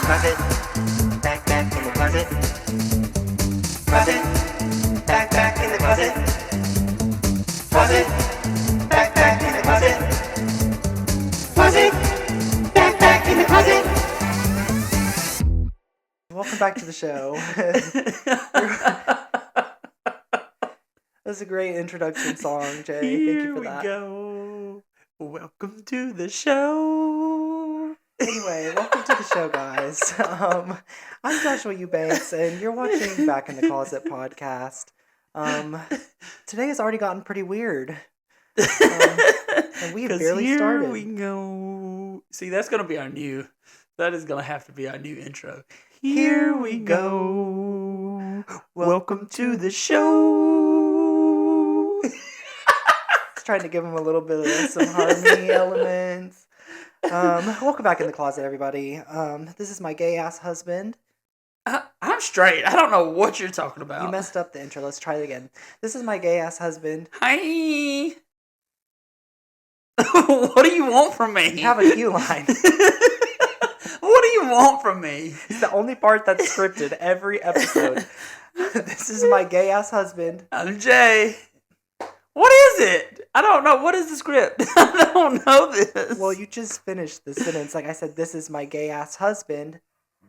closet, back in the closet, closet, back in the closet, closet, back in the closet, closet, back in the closet. Welcome back to the show. That's a great introduction song, Jay. Thank you for that. Here we go. Welcome to the show. Anyway, welcome to the show, guys. I'm Joshua Eubanks, and you're watching Back in the Closet podcast. Today has already gotten pretty weird. And we have barely started. Here we go. See, that's going to be that is going to have to be our new intro. Here we go. Welcome to the show. Trying to give him a little bit of some harmony elements. Welcome back in the closet, everybody. This is my gay-ass husband. I'm straight. I don't know what you're talking about. You messed up the intro. Let's try it again. This is my gay-ass husband. Hi. What do you want from me? You have a cue line. What do you want from me? It's the only part that's scripted every episode. This is my gay-ass husband. I'm Jay. What is it? I don't know. What is the script? I don't know this. Well, you just finished the sentence. Like I said, this is my gay-ass husband.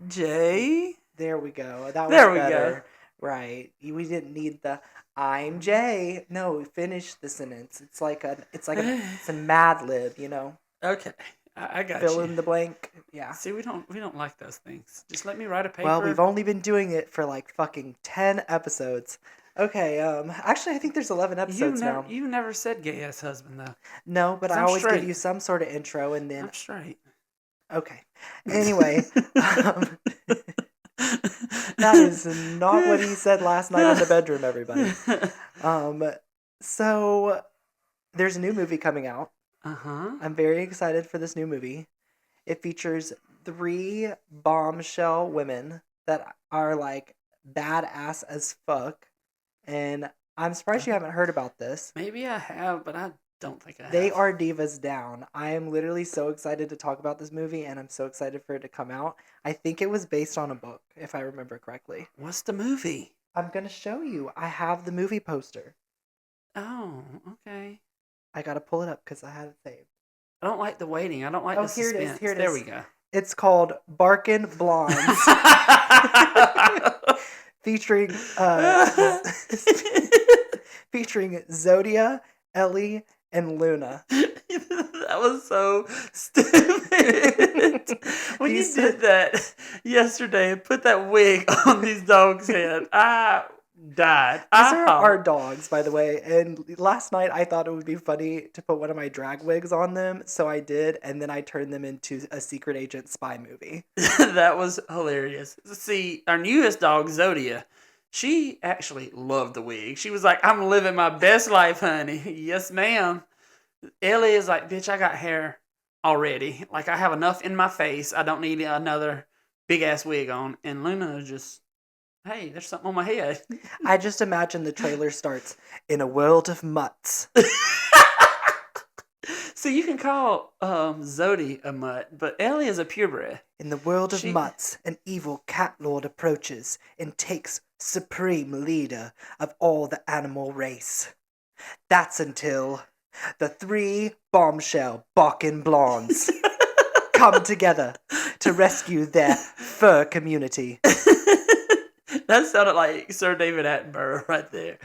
Jay? There we go. That was There we better. Right. We didn't need the I'm Jay. No, finish the sentence. It's a Mad Lib, you know. Okay. I got Fill you. in the blank. Yeah. See, we don't like those things. Just let me write a paper. Well, we've only been doing it for like fucking 10 episodes. Okay, actually I think there's 11 episodes now. You never said gay-ass husband, though. No, but I I'm always straight. give you some sort of intro and then... I'm straight. Okay. Anyway, that is not what he said last night in the bedroom, everybody. So, there's a new movie coming out. Uh-huh. I'm very excited for this new movie. It features 3 bombshell women that are, like, badass as fuck. And I'm surprised you haven't heard about this. Maybe I have, but I don't think I have. They are divas down. I am literally so excited to talk about this movie, and I'm so excited for it to come out. I think it was based on a book, if I remember correctly. What's the movie? I'm going to show you. I have the movie poster. Oh, okay. I got to pull it up because I had it saved. I don't like the waiting. I don't like the Here suspense. it is. Here it there is. we go. It's called Barkin' Blondes. featuring featuring Zodia, Ellie, and Luna. That was so stupid. When you did that yesterday and put that wig on these dogs' head, I died. These are our dogs, by the way. And last night I thought it would be funny to put one of my drag wigs on them, so I did, and then I turned them into a secret agent spy movie. That was hilarious. See, our newest dog, Zodia, she actually loved the wig. She was like, I'm living my best life, honey. Yes, ma'am. Ellie is like, bitch, I got hair already. Like, I have enough in my face. I don't need another big-ass wig on. And Luna is just, hey, there's something on my head. I just imagine the trailer starts, in a world of mutts. So you can call Zodi a mutt, but Ellie is a purebred. In the world of mutts, an evil cat lord approaches and takes supreme leader of all the animal race. That's until the 3 bombshell Barkin' Blondes come together to rescue their fur community. That sounded like Sir David Attenborough right there.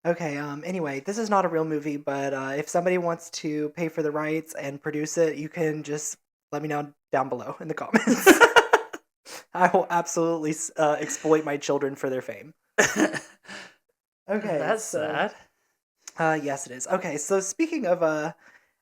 Okay, anyway, this is not a real movie, but if somebody wants to pay for the rights and produce it, you can just let me know down below in the comments. I will absolutely exploit my children for their fame. Okay. That's sad. Yes, it is. Okay, so speaking of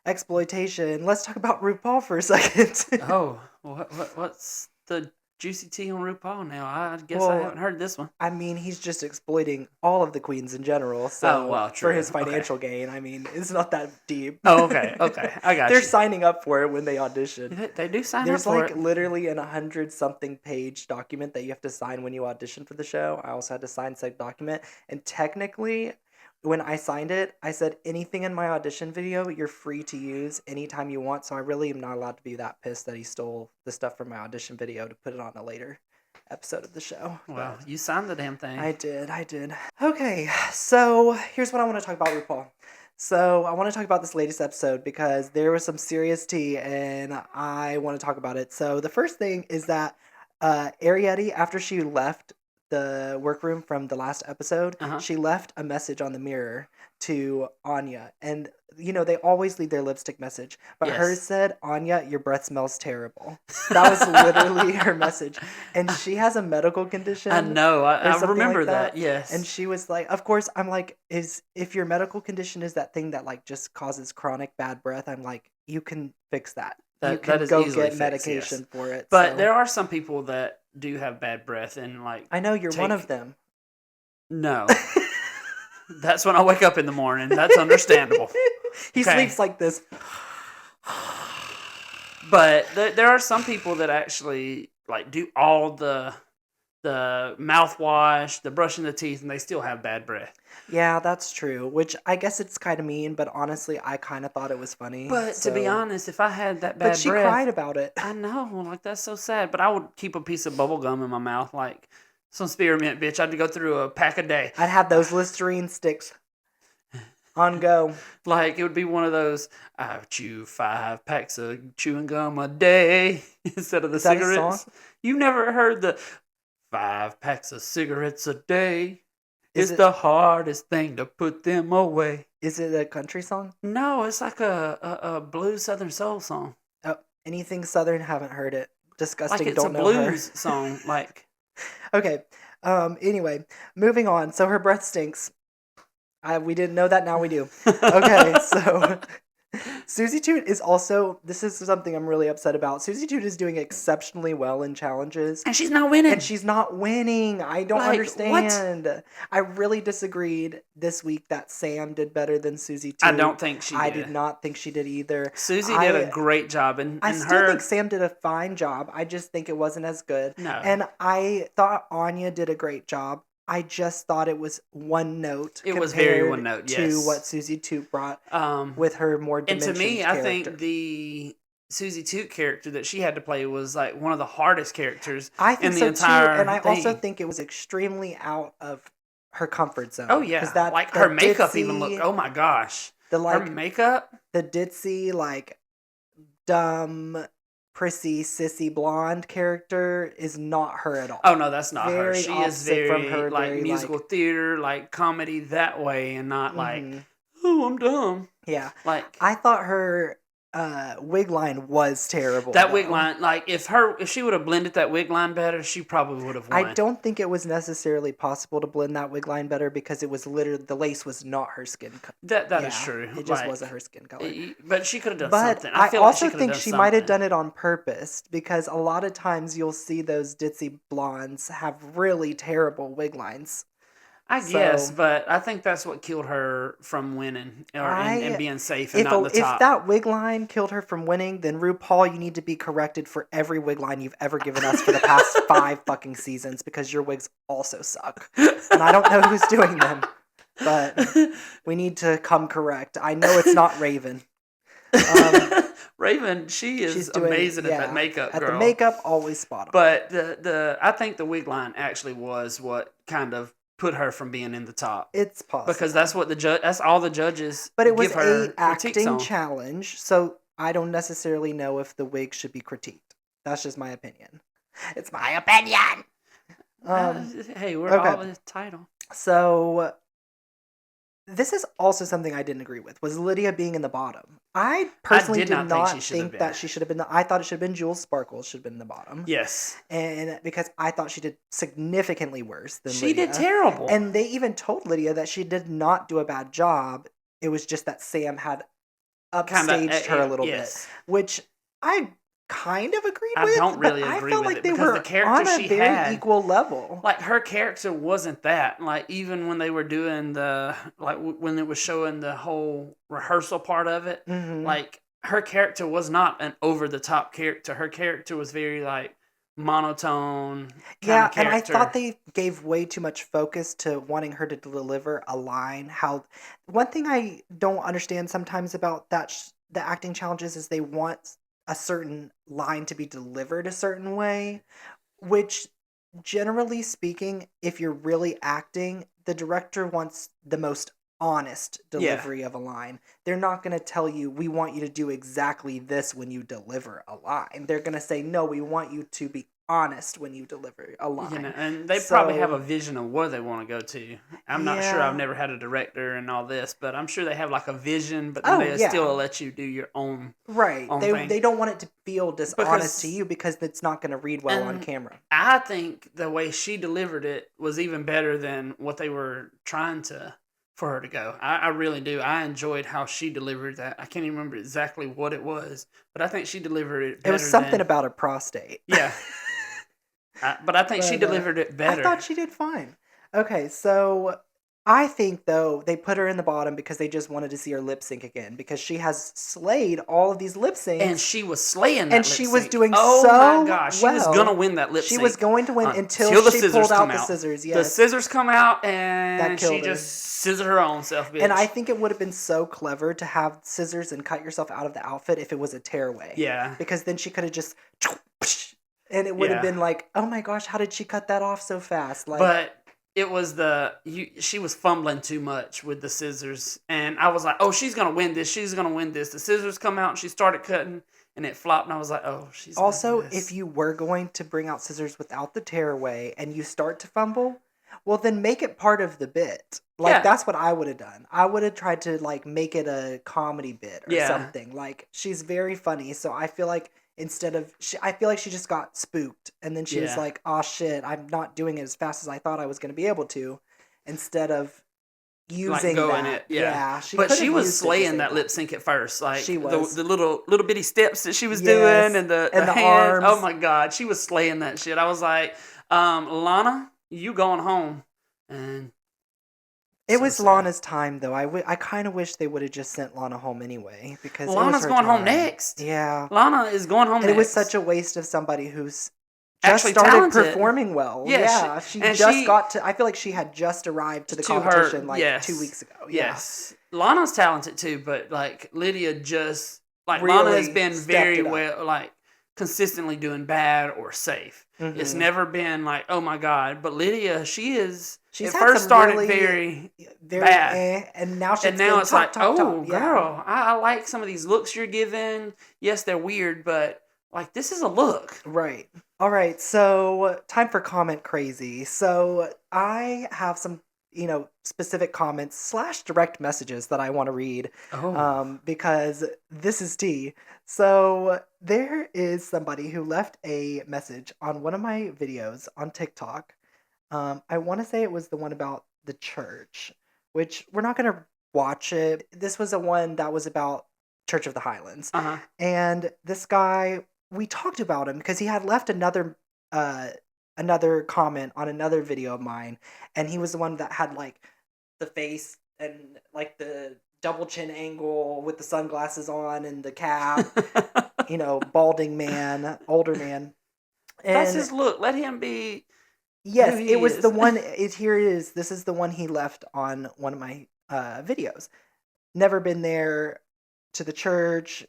exploitation, let's talk about RuPaul for a second. Oh, what's the juicy tea on RuPaul now? I guess I haven't heard this one. I mean, he's just exploiting all of the queens in general. So true. For his financial gain, I mean, it's not that deep. Oh, okay, I got They're you. signing up for it when they audition. They do sign There's up for like it. literally an 100-something page document that you have to sign when you audition for the show. I also had to sign said document, and technically, when I signed it, I said anything in my audition video you're free to use anytime you want. So I really am not allowed to be that pissed that he stole the stuff from my audition video to put it on a later episode of the show. Well, But you signed the damn thing. I did. Okay, so here's what I want to talk about RuPaul. So I want to talk about this latest episode because there was some serious tea and I want to talk about it. So the first thing is that Arietti, after she left the workroom from the last episode, she left a message on the mirror to Anya. And, you know, they always leave their lipstick message. But hers said, Anya, your breath smells terrible. That was literally her message. And she has a medical condition. I know. I remember that. Yes. And she was like, of course, I'm like, if your medical condition is that thing that like just causes chronic bad breath, I'm like, you can fix that. You can go get medication for it. But there are some people that do have bad breath and like... I know, you're one of them. No. That's when I wake up in the morning. That's understandable. He sleeps like this. But there are some people that actually like do all the mouthwash, the brushing the teeth, and they still have bad breath. Yeah, that's true. Which I guess it's kind of mean, but honestly, I kind of thought it was funny. But to be honest, if I had that bad breath... But she cried about it. I know, like that's so sad. But I would keep a piece of bubble gum in my mouth, like some spearmint, bitch. I'd go through a pack a day. I'd have those Listerine sticks on go. Like it would be one of those, I chew 5 packs of chewing gum a day instead of the cigarettes. That a song? You never heard the 5 packs of cigarettes a day? It's the hardest thing to put them away. Is it a country song? No, it's like a blues Southern soul song. Oh, anything Southern, haven't heard it. Disgusting, like it's don't a know blues her. song, like. Okay, anyway, moving on. So her breath stinks. We didn't know that, now we do. Okay, so... Susie Toot is also, this is something I'm really upset about. Susie Toot is doing exceptionally well in challenges. And she's not winning. I don't understand. What? I really disagreed this week that Sam did better than Susie Toot. I don't think she did. I did not think she did either. Susie did a great job. I still think Sam did a fine job. I just think it wasn't as good. No. And I thought Anya did a great job. I just thought it was one note. It was very one note, yes. To what Susie Toot brought with her more dimensioned And to me, character. I think the Susie Toot character that she had to play was like one of the hardest characters in the entire too, and I thing. also think it was extremely out of her comfort zone. Oh yeah, like her makeup even looked. Oh my gosh, her makeup, the ditzy like dumb, prissy, sissy blonde character is not her at all. Oh no, that's not her. Very She is very from her, like very, musical theater, like comedy that way, and not like, oh, I'm dumb. Yeah, like I thought her wig line was terrible. That wig line, like if she would have blended that wig line better, she probably would have won. I don't think it was necessarily possible to blend that wig line better because it was literally the lace was not her skin color. That is true. It just wasn't her skin color. But she could have done something. I also think she might have done it on purpose because a lot of times you'll see those ditzy blondes have really terrible wig lines. I guess, but I think that's what killed her from winning and being safe and not the top. If that wig line killed her from winning, then RuPaul, you need to be corrected for every wig line you've ever given us for the past 5 fucking seasons because your wigs also suck. And I don't know who's doing them, but we need to come correct. I know it's not Raven. Raven, she's amazing at that makeup, girl. At the makeup, always spot on. But I think the wig line actually was what kind of put her from being in the top. It's possible because that's what that's all the judges. But it was give her acting challenge, so I don't necessarily know if the wig should be critiqued. That's just my opinion. It's my opinion. Hey, we're all in the title. So this is also something I didn't agree with, was Lydia being in the bottom. I personally did not think that she should have been. I thought it should have been Jules Sparkles should have been in the bottom. Yes. And because I thought she did significantly worse than Lydia. She did terrible. And they even told Lydia that she did not do a bad job. It was just that Sam had upstaged her a little bit. Which I kind of agreed with. I don't really agree with it. I felt like they were on a very equal level. Like her character wasn't that. Like even when they were doing when it was showing the whole rehearsal part of it, like her character was not an over the top character. Her character was very like monotone kind Yeah, of and I thought character. they gave way too much focus to wanting her to deliver a line. How one thing I don't understand sometimes about the acting challenges is they want a certain line to be delivered a certain way, which generally speaking, if you're really acting, the director wants the most honest Yeah. delivery of a line. They're not going to tell you, we want you to do exactly this when you deliver a line. They're going to say, no, we want you to be honest when you deliver a line. You know, and they probably have a So, vision of where they want to go to. I'm not sure. yeah. I've never had a director and all this, but I'm sure they have like a vision. But then Oh, they yeah. still let you do your own Right. own They thing. don't want it to feel dishonest to Because- you because it's not going to read well on and camera. I think the way she delivered it was even better than what they were trying for her to go. I really do. I enjoyed how she delivered that. I can't even remember exactly what it was, but I think she delivered it It better. was something than, about her prostate. Yeah. But I think she But, delivered it I better. thought she did fine. Okay, so I think though they put her in the bottom because they just wanted to see her lip sync again because she has slayed all of these lip syncs. And she was slaying that And lip she was sync. doing oh so my gosh, she was well. gonna win that lip She sync. was going to win until the she scissors pulled out come the out. scissors. The Yes, scissors come out and killed she her. just scissored her own self, bitch. and I think it would have been so clever to have scissors and cut yourself out of the outfit if it was a tearaway. Yeah. Because then she could have just, and it would have Yeah. been like, oh my gosh, how did she cut that off so fast? Like, But it was she was fumbling too much with the scissors, and I was like, oh, she's gonna win this. She's gonna win this. The scissors come out, and she started cutting, and it flopped, and I was like, oh, she's gonna also, do this. if you were going to bring out scissors without the tearaway and you start to fumble, well, then make it part of the bit. Like, Yeah. that's what I would have done. I would have tried to, like, make it a comedy bit or Yeah. something. Like, she's very funny, so I feel like instead of, I feel like she just got spooked, and then she was Yeah. like, oh shit, I'm not doing it as fast as I thought I was going to be able to, instead of using going that. it, yeah. She But could she have was used it to slaying save that lip sync at first, like She was. the little bitty steps that she was Yes, doing, and the and the hands. Oh arms. my god, she was slaying that shit. I was like, Lana, you going home? And It so was sad. Lana's time, though. I kind of wish they would have just sent Lana home anyway because Lana's it was her going home time. next. Yeah, Lana is going home and next. it was such a waste of somebody who's just Actually started talented. performing well. Yeah, Yeah, she- she and just she- got to. I feel like she had just arrived to the To her, competition like yes. 2 weeks ago. Yeah. Yes, Lana's talented too, but like Lydia just like Lana has Really been stepped very it up. well, like consistently doing bad or safe. It's Mhm. never been like, oh my god. But Lydia, she's She's at had first some started really very, very bad. and now she's and now been it's top, like, top, oh top. Yeah. girl, I like some of these looks you're giving. Yes, they're weird, but like this is a look. Right. All right. So, time for comment crazy. So, I have some, specific comments / direct messages that I want to read Oh, because this is tea. So, there is somebody who left a message on one of my videos on TikTok. I want to say it was the one about the church, which we're not going to watch it. This was the one that was about Church of the Highlands. uh-huh. And this guy, we talked about him because he had left another comment on another video of mine, and he was the one that had like the face and like the double chin angle with the sunglasses on and the cap, balding man, older man. And That's his look. Let him be. yes, who he it was is. the one. Here it is. This is the one he left on one of my videos. Never been there to the church.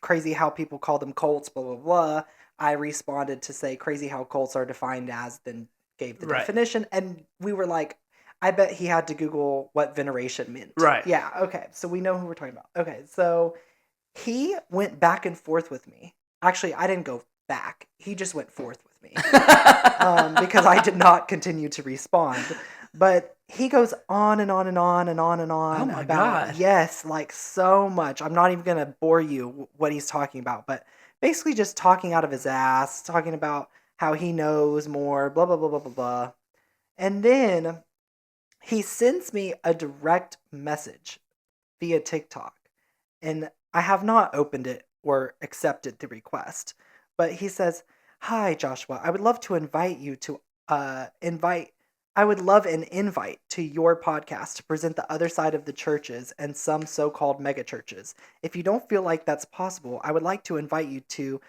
Crazy how people call them cults. Blah blah blah. I responded to say crazy how cults are defined as. Then gave the Right. definition, and we were like, I bet he had to Google what veneration meant. Right. Yeah. Okay. So we know who we're talking about. Okay. So he went back and forth with me. Actually, I didn't go back. He just went forth with me. Because I did not continue to respond. But he goes on and on and on and on and on Oh my about God. yes, like so much. I'm not even gonna bore you what he's talking about, but basically just talking out of his ass, talking about how he knows more, blah blah blah blah blah blah. And then he sends me a direct message via TikTok, and I have not opened it or accepted the request. But he says, "Hi Joshua, I would love to invite you to invite. I would love an invite to your podcast to present the other side of the churches and some so-called mega churches. If you don't feel like that's possible, I would like to invite you to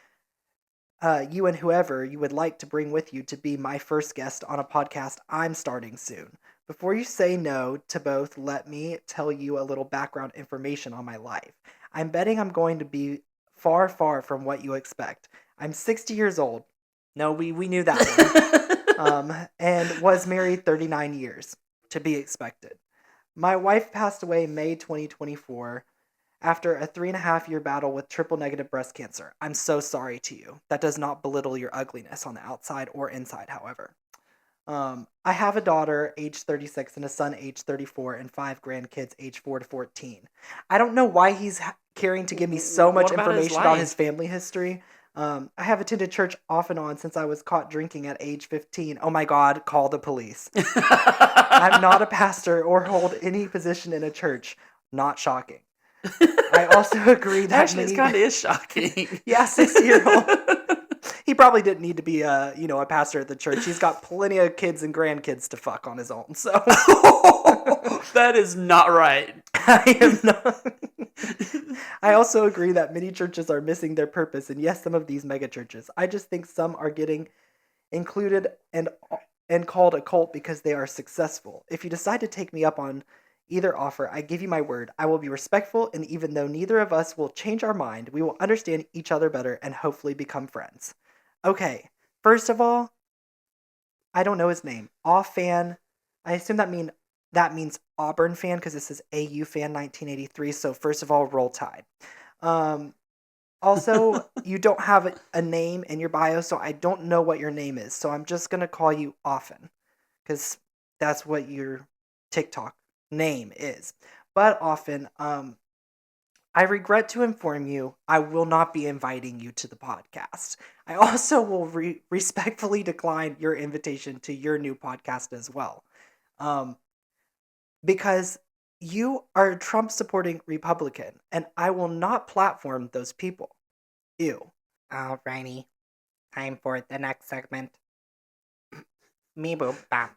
you and whoever you would like to bring with you to be my first guest on a podcast I'm starting soon. Before you say no to both, let me tell you a little background information on my life. I'm betting I'm going to be far, far from what you expect. I'm 60 years old. No, we knew that one. And was married 39 years, to be expected. My wife passed away in May 2024 after a 3.5 year battle with triple negative breast cancer. I'm so sorry to you. That does not belittle your ugliness on the outside or inside, however. I have a daughter, age 36, and a son, age 34, and 5 grandkids, age 4 to 14. I don't know why he's caring to give me so much What about his information about life? his family history. I have attended church off and on since I was caught drinking at age 15. Oh my God, call the police. I'm not a pastor or hold any position in a church. Not shocking. I also agree that Actually, it kind of is shocking. Yeah, 60-year-old. He probably didn't need to be a pastor at the church. He's got plenty of kids and grandkids to fuck on his own. So That is not right. I am not. I also agree that many churches are missing their purpose, and yes, some of these mega churches. I just think some are getting included and called a cult because they are successful. If you decide to take me up on either offer, I give you my word, I will be respectful, and even though neither of us will change our mind, we will understand each other better and hopefully become friends. Okay, first of all, I don't know his name. Off fan. I assume that means Auburn fan because this is AU fan 1983. So first of all, roll Tide. Also, you don't have a name in your bio, so I don't know what your name is. So I'm just gonna call you Often because that's what your TikTok name is. But Often, I regret to inform you, I will not be inviting you to the podcast. I also will respectfully decline your invitation to your new podcast as well. Because you are a Trump supporting Republican, and I will not platform those people. Ew. Alrighty. Time for the next segment. Me boop bam.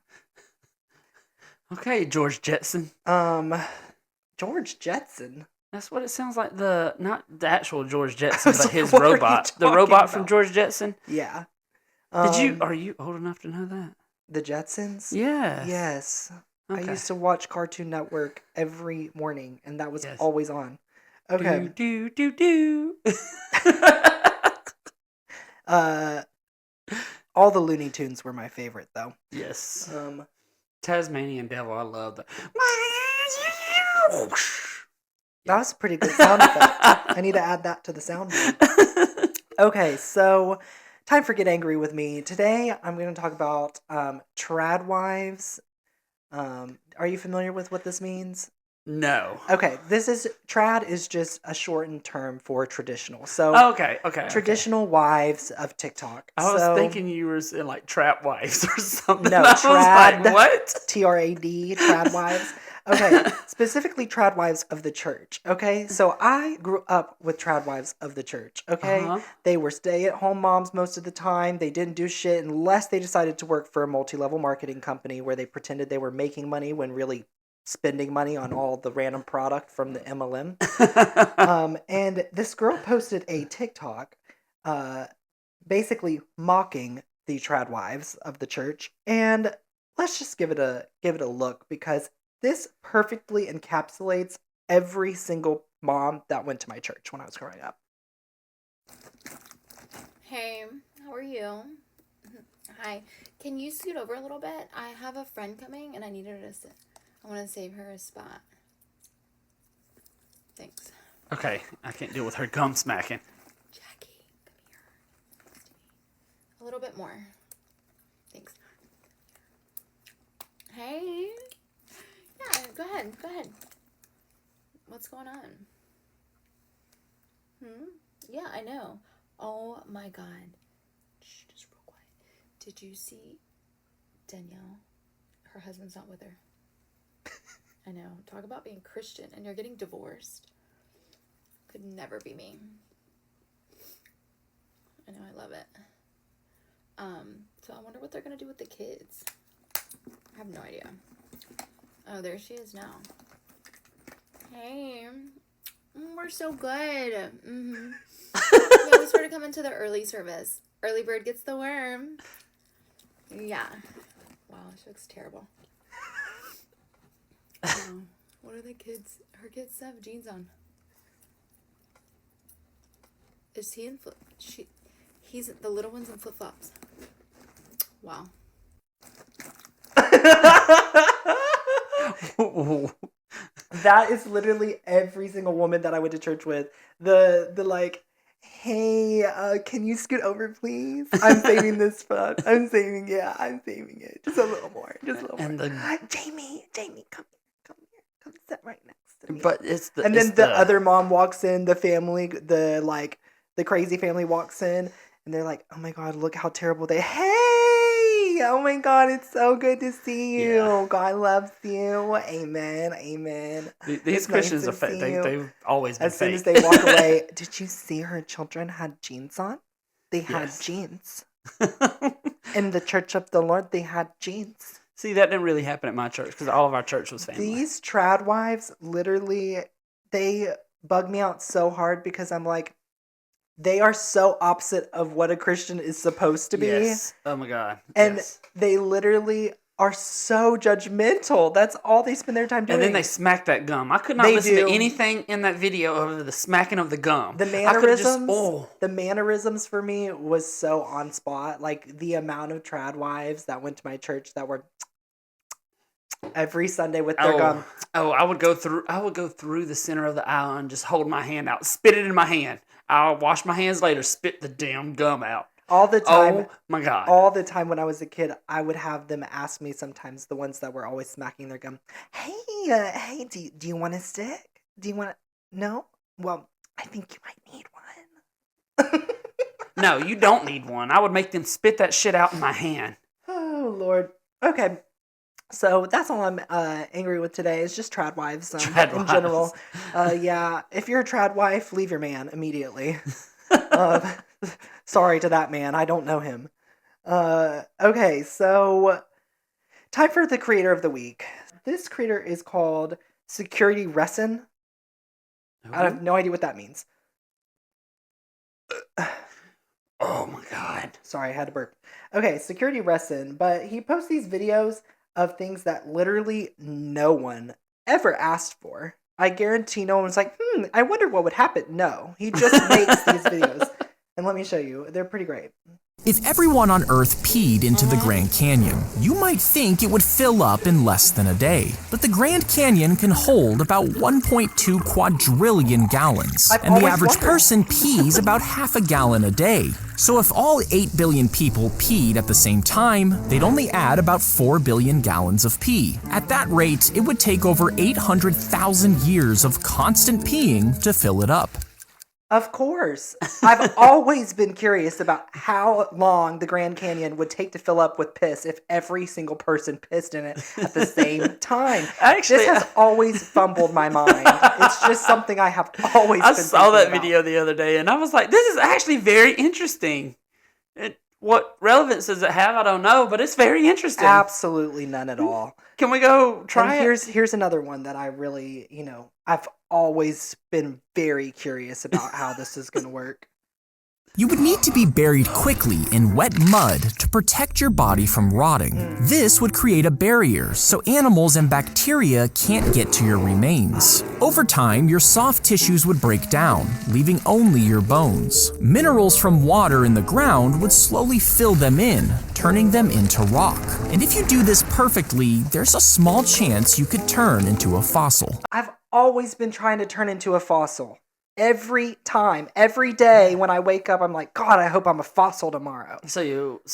Okay, George Jetson. George Jetson? That's what it sounds like. Not the actual George Jetson, was but like, his what are you robot. The talking robot from about? George Jetson. Yeah. Are you old enough to know that? The Jetsons? Yes. Yes. Okay. I used to watch Cartoon Network every morning, and that was Yes. always on. Okay. Do. All the Looney Tunes were my favorite, though. Yes. Tasmanian Devil, I love that. That was a pretty good sound effect. I need to add that to the soundboard. Okay, so time for Get Angry with Me. Today, I'm going to talk about trad wives. Are you familiar with what this means? No. Okay, trad is just a shortened term for traditional. So Okay. traditional wives of TikTok. I was thinking you were saying like trap wives or something. No, I was trad. like, what? TRAD, trad wives. Okay, specifically trad wives of the church. Okay, so I grew up with trad wives of the church. Okay, They were stay-at-home moms most of the time. They didn't do shit unless they decided to work for a multi-level marketing company where they pretended they were making money when really spending money on all the random product from the MLM. And this girl posted a TikTok, basically mocking the trad wives of the church. And let's just give it a look because this perfectly encapsulates every single mom that went to my church when I was growing up. Hey, how are you? Hi. Can you scoot over a little bit? I have a friend coming and I need her to sit. I want to save her a spot. Thanks. Okay, I can't deal with her gum smacking. Jackie, come here. A little bit more. Thanks. Hey. Yeah, go ahead. What's going on? Yeah, I know. Oh my God. Shh, just real quiet. Did you see Danielle? Her husband's not with her. I know. Talk about being Christian and you're getting divorced. Could never be me. I know, I love it. So I wonder what they're gonna do with the kids. I have no idea. Oh, there she is now. Hey. We're so good. Yeah, we started coming to the early service. Early bird gets the worm. Yeah. Wow, she looks terrible. Oh, what are the kids? Her kids have jeans on. Is he in flip? He's the little one's in flip flops. Wow. That is literally every single woman that I went to church with. The like, hey, can you scoot over, please? I'm saving this spot. I'm saving it. Just a little more. And Jamie, come here. Come sit right next to me. but it's the And it's then the other mom walks in, the family, the crazy family walks in, and they're like, oh my God, look how terrible hey, oh my God, it's so good to see you. Yeah. God loves you. Amen. These It's Christians nice are to fake. see you. They've always been As soon fake. as they walk away, did you see her children had jeans on? They had Yes. jeans. In the church of the Lord, they had jeans. See, that didn't really happen at my church because all of our church was family. These trad wives, literally, they bug me out so hard because I'm like, they are so opposite of what a Christian is supposed to be. Yes. Oh my God. And yes. they literally are so judgmental. That's all they spend their time doing. And then they smack that gum. I could not They listen do. to anything in that video over the smacking of the gum. The I could've just- mannerisms, the mannerisms for me was so on spot. Like the amount of trad wives that went to my church that were every Sunday with their gum. I would go through the center of the aisle and just hold my hand out, spit it in my hand. I'll wash my hands later, spit the damn gum out. All the time. Oh my God. All the time when I was a kid, I would have them ask me sometimes, the ones that were always smacking their gum, hey, do you want a stick? Do you want to? No? Well, I think you might need one. No, you don't need one. I would make them spit that shit out in my hand. Oh, Lord. Okay. So that's all I'm angry with today is just trad wives Trad in wives. general. Yeah, if you're a trad wife, leave your man immediately. Sorry to that man. I don't know him. Okay, so time for the creator of the week. This creator is called Security Resin. I have no idea what that means. Oh my God. Sorry, I had to burp. Okay, Security Resin, but he posts these videos of things that literally no one ever asked for. I guarantee no one was like, I wonder what would happen. No, he just makes these videos. And let me show you. They're pretty great. If everyone on Earth peed into the Grand Canyon, you might think it would fill up in less than a day. But the Grand Canyon can hold about 1.2 quadrillion gallons, I've and the always average wondered. person pees about half a gallon a day. So if all 8 billion people peed at the same time, they'd only add about 4 billion gallons of pee. At that rate, it would take over 800,000 years of constant peeing to fill it up. Of course. I've always been curious about how long the Grand Canyon would take to fill up with piss if every single person pissed in it at the same time. Actually, this has always fumbled my mind. It's just something I have always I been saw that thinking video the other day and I was like, this is actually very interesting. What relevance does it have? I don't know, but it's very interesting. Absolutely none at all. Can we go try And it? here's another one that I really, I've always been very curious about how this is going to work. You would need to be buried quickly in wet mud to protect your body from rotting. This would create a barrier so animals and bacteria can't get to your remains. Over time, your soft tissues would break down, leaving only your bones. Minerals from water in the ground would slowly fill them in, turning them into rock. And if you do this perfectly, there's a small chance you could turn into a fossil. I've always been trying to turn into a fossil. Every time, every day when I wake up, I'm like, God, I hope I'm a fossil tomorrow. So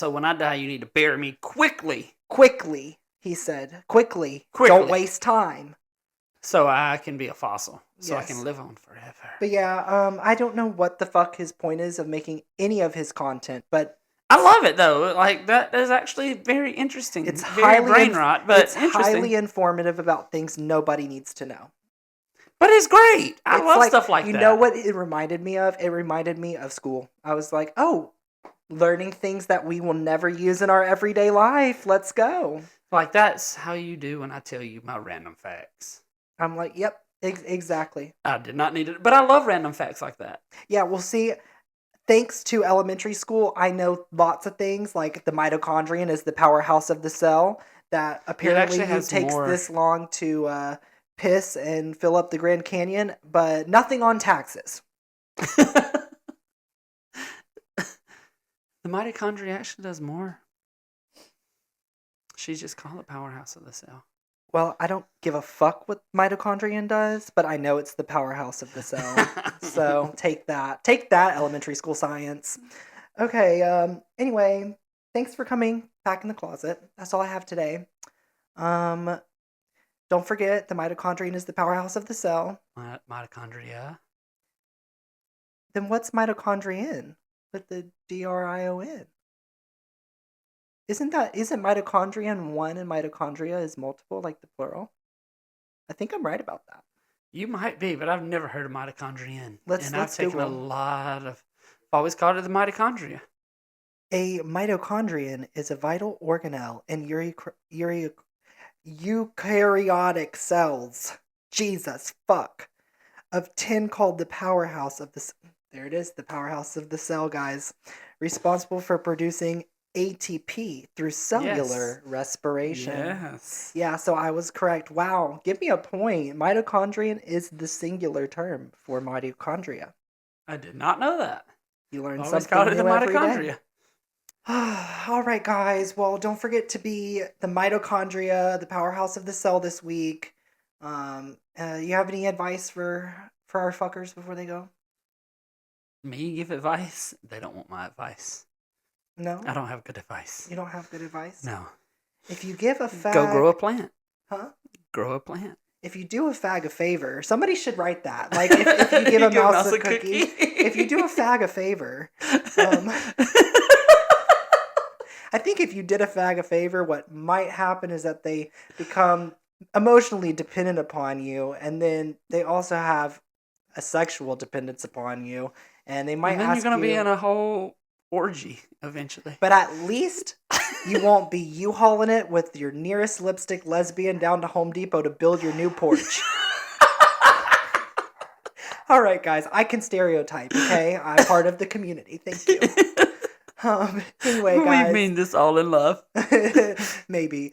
when I die, you need to bury me quickly Quickly, he said. Quickly. Quickly. Don't waste time. so I can be a fossil. So I Yes. can live on forever. But yeah, I don't know what the fuck his point is of making any of his content, but I love it though. Like that is actually very interesting. it's very highly brain rot, but it's interesting. highly informative about things nobody needs to know. But it's great. I It's love stuff like that. You know what it reminded me of? It reminded me of school. I was like, oh, learning things that we will never use in our everyday life. Let's go. Like that's how you do when I tell you my random facts. I'm like, yep, exactly. I did not need it, but I love random facts like that. Yeah, well, see, thanks to elementary school, I know lots of things, like the mitochondrion is the powerhouse of the cell, that apparently has takes more. this long to piss and fill up the Grand Canyon, but nothing on taxes. The mitochondria actually does more. She just call it powerhouse of the cell. Well, I don't give a fuck what mitochondrion does, but I know it's the powerhouse of the cell. So take that. Take that, elementary school science. Okay, anyway, thanks for coming back in the closet. That's all I have today. Don't forget, the mitochondrion is the powerhouse of the cell. Mitochondria. Then what's mitochondrion with the DRION? Isn't mitochondrion one and mitochondria is multiple, like the plural? I think I'm right about that. You might be, but I've never heard of mitochondrion. Let's I've taken a Google. lot of. I've always called it the mitochondria. A mitochondrion is a vital organelle in eukaryotic cells. Jesus fuck. Of 10 called the powerhouse of the... There it is, the powerhouse of the cell, guys. Responsible for producing ATP through cellular respiration. Yes. Yeah, so I was correct. Wow, give me a point. Mitochondrion is the singular term for mitochondria. I did not know that. You learn Always something called it the new every day. mitochondria. All right, guys. Well, don't forget to be the mitochondria, the powerhouse of the cell this week. You have any advice for our fuckers before they go? Me give advice? They don't want my advice. No? I don't have good advice. You don't have good advice? No. If you give a fag... Go grow a plant. Huh? Grow a plant. If you do a fag a favor, somebody should write that. Like, if you give a mouse a cookie, if you do a fag a favor, I think if you did a fag a favor, what might happen is that they become emotionally dependent upon you, and then they also have a sexual dependence upon you, and they might And then ask you're going to you... be in a whole orgy eventually. But at least you won't be U-hauling it with your nearest lipstick lesbian down to Home Depot to build your new porch. All right, guys, I can stereotype, okay? I'm part of the community. Thank you. Anyway, guys. We mean this all in love. Maybe.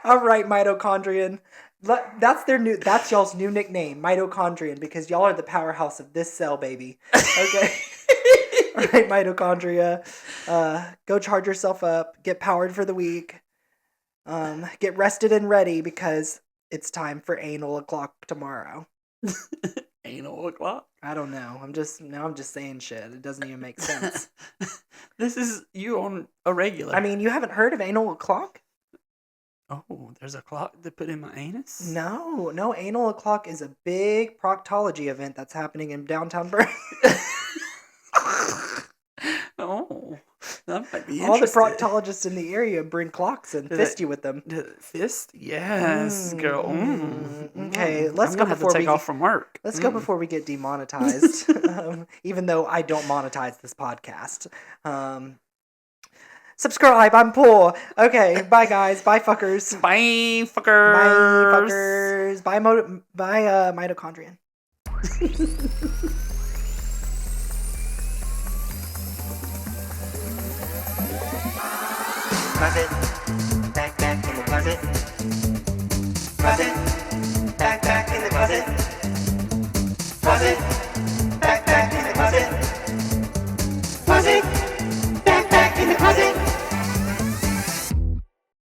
All right, mitochondrion. That's y'all's new nickname, mitochondrion, because y'all are the powerhouse of this cell, baby. Okay. All right, mitochondria. Go charge yourself up. Get powered for the week. Get rested and ready because it's time for anal o'clock tomorrow. Anal o'clock? I don't know. I'm just saying shit. It doesn't even make sense. This is you on a regular. I mean, you haven't heard of anal o'clock? Oh, there's a clock to put in my anus? No. Anal o'clock is a big proctology event that's happening in downtown Berkeley. Oh, that might be All the interesting. proctologists in the area bring clocks and fist you with them. Fist? Yes, girl. Okay, let's I'm go gonna have to before take we off from work. Let's go before we get demonetized. Even though I don't monetize this podcast. Subscribe. I'm poor. Okay. Bye, guys. Bye, fuckers. Bye, fuckers. Bye, fuckers. Bye, mitochondrion. Closet, back in the closet. Closet, back in the closet. Closet.